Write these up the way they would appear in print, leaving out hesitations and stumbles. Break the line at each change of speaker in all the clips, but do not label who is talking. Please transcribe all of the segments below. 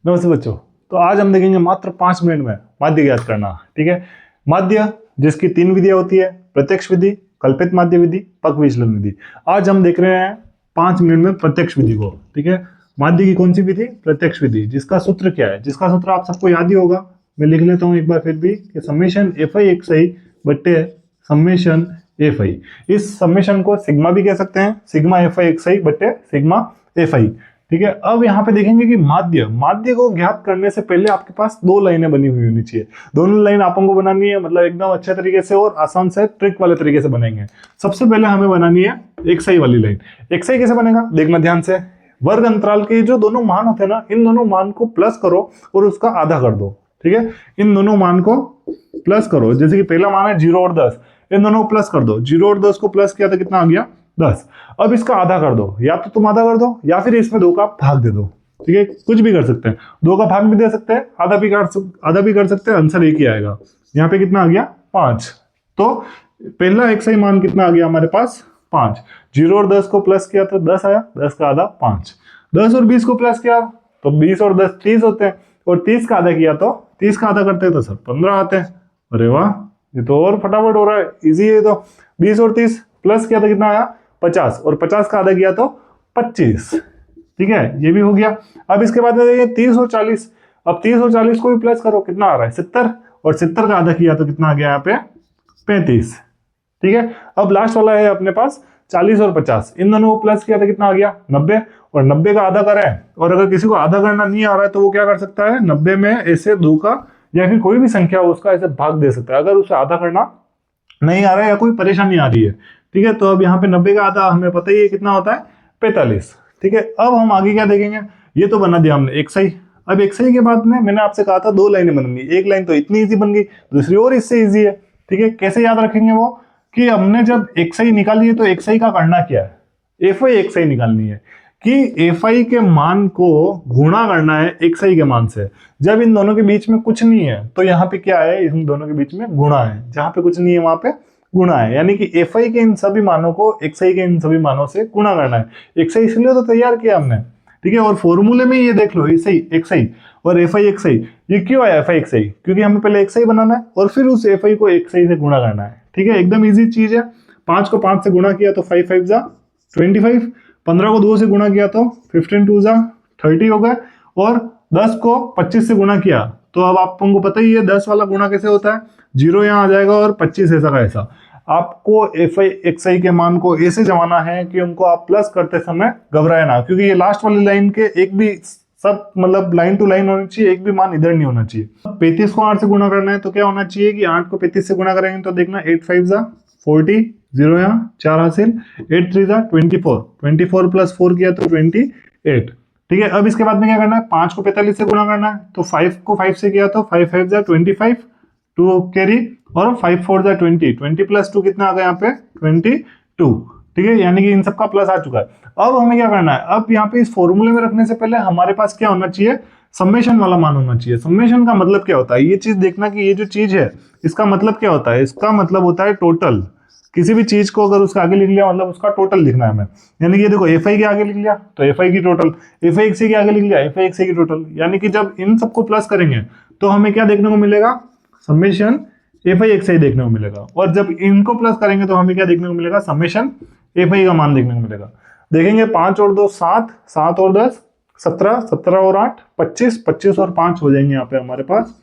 नमस्ते बच्चों। तो आज हम देखेंगे मात्र 5 मिनट में माध्य ज्ञात करना। ठीक है, माध्य जिसकी 3 विधियां होती है, प्रत्यक्ष विधि, कल्पित माध्य विधि, पक विचलन विधि। आज हम देख रहे हैं 5 मिनट में प्रत्यक्ष विधि को। ठीक है, माध्य की कौन सी विधि? प्रत्यक्ष विधि, जिसका सूत्र क्या है? जिसका सूत्र आप सबको याद ही होगा, मैं लिख लेता हूं एक बार फिर भी कि समेशन एफ आई एक्स आई बट्टे समेशन एफ आई। इस समेशन को सिग्मा भी कह सकते हैं, सिग्मा एफ आई एक्स आई बट्टे सिग्मा एफ आई। ठीक है, अब यहाँ पे देखेंगे कि माध्य को ज्ञात करने से पहले आपके पास 2 लाइनें बनी हुई होनी चाहिए। दोनों लाइन आपको बनानी है, मतलब एकदम अच्छे तरीके से और आसान से ट्रिक वाले तरीके से बनेंगे। सबसे पहले हमें बनानी है एक्सआई वाली लाइन। एक्सआई कैसे बनेगा देखना ध्यान से। वर्ग अंतराल के जो दोनों मान होते हैं ना, इन दोनों मान को प्लस करो और उसका आधा कर दो। ठीक है, इन दोनों मान को प्लस करो। जैसे कि पहला मान है 0 और 10, इन दोनों को प्लस कर दो। 0 और 10 को प्लस किया तो कितना आ गया? 10। अब इसका आधा कर दो, या तो तुम आधा कर दो या फिर इसमें 2 का भाग दे दो। ठीक है, कुछ भी कर सकते हैं, 2 का भाग भी दे सकते हैं, आधा भी कर सकते हैं, आंसर एक ही आएगा। यहाँ पे कितना आ गया? 5। तो पहला एक्सआई मान कितना आ गया हमारे पास? 5। 0 और 10 को प्लस किया तो 10 आया, 10 का आधा 5। 10 और 20 को प्लस किया तो 20 और 10 30 होते हैं, और 30 का आधा किया तो 30 का आधा करते हैं तो सर 15 आते हैं। अरे वाह, ये तो और फटाफट हो रहा है, इजी है। तो 20 और 30 प्लस किया तो कितना आया? 50, और 50 का आधा किया तो 25। ठीक है, ये भी हो गया। अब इसके बाद में देखिए 30 और 40। अब 30 और 40 को भी प्लस करो, कितना आ रहा है? 70, और 70 का आधा किया तो कितना आ गया यहाँ पे? 35। ठीक है, अब लास्ट वाला है अपने पास 40 और 50, इन दोनों को प्लस किया तो कितना आ गया? 90, और 90 का आधा करें। और अगर किसी को आधा करना नहीं आ रहा है तो वो क्या कर सकता है? 90 में ऐसे 2 का या फिर कोई भी संख्या हो उसका ऐसे भाग दे सकता है, अगर उसे आधा करना नहीं आ रहा है या कोई परेशानी आ रही है। ठीक है, तो अब यहाँ पे 90 का आधा हमें पता ही है कितना होता है? 45। ठीक है, अब हम आगे क्या देखेंगे? ये तो बना दिया हमने एक्सआई। अब एक्सआई के बाद में मैंने आपसे कहा था 2 लाइनें बननी। एक लाइन तो इतनी इजी बन गई, दूसरी और इससे इजी है। ठीक है, कैसे याद रखेंगे वो? कि हमने जब एक्सआई निकाली है तो एक्सआई का करना क्या है? एफ आई एक्सआई निकालनी है कि एफ आई के मान को गुणा करना है एक्सआई के मान से। जब इन दोनों के बीच में कुछ नहीं है तो यहाँ पे क्या है? इन दोनों के बीच में गुणा है। जहां पे कुछ नहीं है वहां पे गुणा है, यानी कि एफ आई के इन सभी मानों को एक्सआई के इन सभी मानों से गुणा करना है। एक्सआई इसलिए तो तैयार किया हमने। ठीक है, और फॉर्मूले में ये देख लो, एक्सआई और एफ आई एक्सआई। ये क्यों है एफ आई एक्सआई? क्योंकि हमें पहले एक्सआई बनाना है और फिर उस एफ आई को एक्सआई से गुणा करना है। ठीक है, एकदम इजी चीज है। 5 को 5 से गुणा किया तो 5 5 जा 25। 15 को 2 से गुणा किया तो 15 2 जा 30 हो गए, और 10 को 25 से गुणा किया तो अब आपको पता ही है 10 वाला गुणा कैसे होता है? 0 यहाँ आ जाएगा और 25 ऐसा का ऐसा। आपको एफ आई एक्सआई के मान को ऐसे जमाना है कि उनको आप प्लस करते समय घबराए ना, क्योंकि ये लास्ट वाली लाइन के एक भी सब मतलब लाइन टू लाइन होनी चाहिए, एक भी मान इधर नहीं होना चाहिए। 35 को 8 से गुणा करना है तो क्या होना चाहिए कि 8 को 35 से गुणा करेंगे तो देखना 8 5 जा 40, 0 यहाँ 4 हासिल, 8 3 जा 24, 24 प्लस 4 किया तो 28। ठीक है, अब इसके बाद में क्या करना है? 5 को 45 से गुणा करना है तो 5 को 5 से किया तो 5 5 जा 25, 2 कैरी, और 5 4 जा 20, 20 प्लस 2 कितना आ गया यहाँ पे? 22। ठीक है, यानी कि इन सबका प्लस आ चुका है। अब हमें क्या करना है? अब यहाँ पे इस फॉर्मूले में रखने से पहले हमारे पास क्या होना चाहिए? समेशन वाला मान होना चाहिए। समेशन का मतलब क्या होता है? ये चीज देखना कि ये जो चीज है इसका मतलब क्या होता है? इसका मतलब होता है टोटल। किसी भी चीज को अगर उसका आगे लिख लिया मतलब उसका टोटल लिखना है हमें। यानी कि देखो एफ आई के आगे लिख लिया तो एफ आई की टोटल, एफ आई एक्सआई के आगे लिख लिया एफ आई एक्सआई की टोटल। यानी कि जब इन सबको प्लस करेंगे तो हमें क्या देखने को मिलेगा? समेशन एफ आई एक्सआई देखने को मिलेगा। और जब इनको प्लस करेंगे तो हमें क्या देखने को मिलेगा? समेशन एफ आई का मान देखने को मिलेगा। देखेंगे 5 और 2 7, 7 और 10 17, 17 और 8 25, 25 और 5 हो जाएंगे यहाँ पे हमारे पास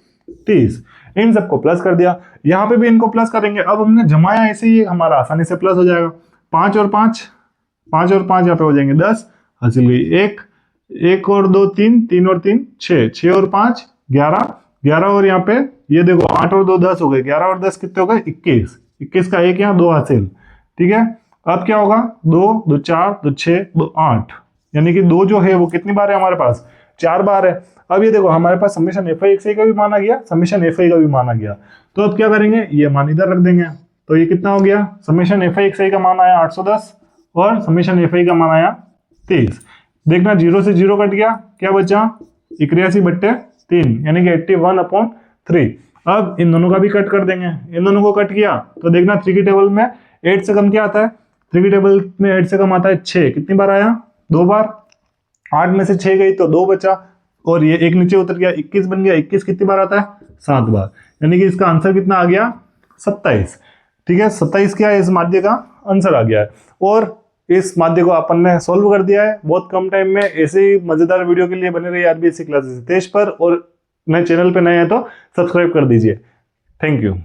30। इन सबको प्लस कर दिया, यहाँ पे भी इनको प्लस करेंगे। अब हमने जमाया ऐसे ही, हमारा आसानी से प्लस हो जाएगा। 5 और 5, 5 और 5 यहाँ पे हो जाएंगे 10, हासिल हुई 1, 1 और 2 3, 3 और 3 6, 6 और 5 11, 11 और यहाँ पे ये देखो 8 और 2 10 हो गए, 11 और 10 कितने हो गए? 21, 21 का 1 यहाँ 2 हासिल। ठीक है, अब क्या होगा? 2 2 4 2 6 2 8, यानी कि 2 जो है वो कितनी बार है हमारे पास? 4 बार है। अब ये देखो हमारे पास समेशन एफ आई एक्सआई का भी मान आ गया, समेशन एफ आई का भी मान आ गया। तो अब क्या करेंगे? ये मान इधर रख देंगे। तो ये कितना हो गया? समेशन एफ आई एक्सआई का मान आया 810 और समेशन एफ आई का मान आया 23। देखना 0 से 0 कट गया, क्या बचा? 81/3, यानी कि 81/3। अब इन दोनों का भी कट कर देंगे। इन दोनों को कट किया तो देखना 3 की टेबल में 8 से कम क्या आता है? 3 की टेबल में 8 से कम आता है 6। कितनी बार आया? 2 बार। 8 में से 6 गई तो 2 बचा, और ये एक नीचे उतर गया, 21 बन गया। 21 कितनी बार आता है? 7 बार। यानी कि इसका आंसर कितना आ गया? 27। ठीक है, 27 क्या है इस माध्य का आंसर आ गया है। और इस माध्य को अपन ने सॉल्व कर दिया है बहुत कम टाइम में। ऐसे ही मजेदार वीडियो के लिए बने रहिए आरबीएससी क्लासेस हितेश पर, और नए चैनल पे नए हैं तो सब्सक्राइब कर दीजिए। Thank you.